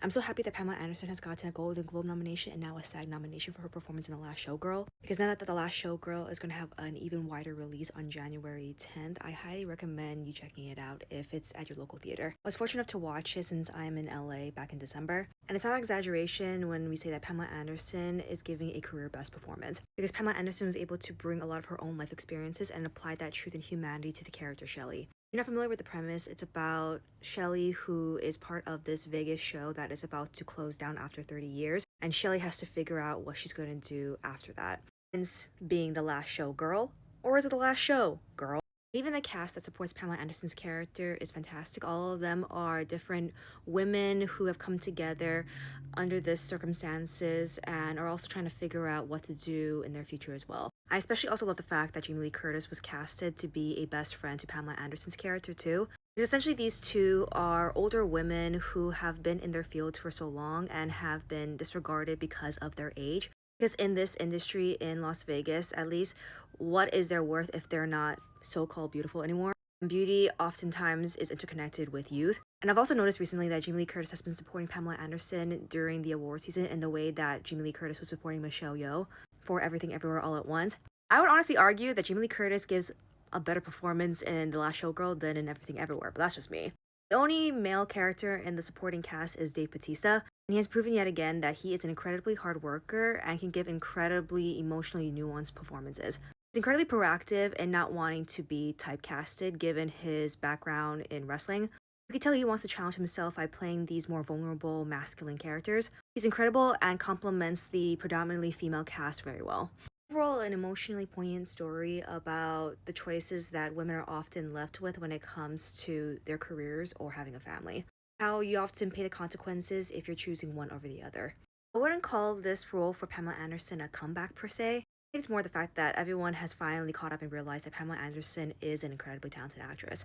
I'm so happy that Pamela Anderson has gotten a Golden Globe nomination and now a SAG nomination for her performance in The Last Showgirl. Because now that The Last Showgirl is going to have an even wider release on January 10th, I highly recommend you checking it out if it's at your local theater. I was fortunate enough to watch it since I'm in LA back in December, and it's not an exaggeration when we say that Pamela Anderson is giving a career best performance. Because Pamela Anderson was able to bring a lot of her own life experiences and apply that truth and humanity to the character Shelley. If you're not familiar with the premise, it's about Shelley, who is part of this Vegas show that is about to close down after 30 years, and Shelley has to figure out what she's going to do after that. Hence being the last show girl, or is it the last show girl? Even the cast that supports Pamela Anderson's character is fantastic. All of them are different women who have come together under this circumstances and are also trying to figure out what to do in their future as well. I especially also love the fact that Jamie Lee Curtis was casted to be a best friend to Pamela Anderson's character too. Because essentially these two are older women who have been in their fields for so long and have been disregarded because of their age. Because in this industry in Las Vegas, at least, what is their worth if they're not so-called beautiful anymore? Beauty oftentimes is interconnected with youth. And I've also noticed recently that Jamie Lee Curtis has been supporting Pamela Anderson during the award season in the way that Jamie Lee Curtis was supporting Michelle Yeoh for Everything Everywhere All at Once. I would honestly argue that Jamie Lee Curtis gives a better performance in The Last Showgirl than in Everything Everywhere, but that's just me. The only male character in the supporting cast is Dave Bautista, and he has proven yet again that he is an incredibly hard worker and can give incredibly emotionally nuanced performances. He's incredibly proactive in not wanting to be typecasted given his background in wrestling. You can tell he wants to challenge himself by playing these more vulnerable masculine characters. He's incredible and complements the predominantly female cast very well. Overall, an emotionally poignant story about the choices that women are often left with when it comes to their careers or having a family. How you often pay the consequences if you're choosing one over the other. I wouldn't call this role for Pamela Anderson a comeback per se. I think it's more the fact that everyone has finally caught up and realized that Pamela Anderson is an incredibly talented actress.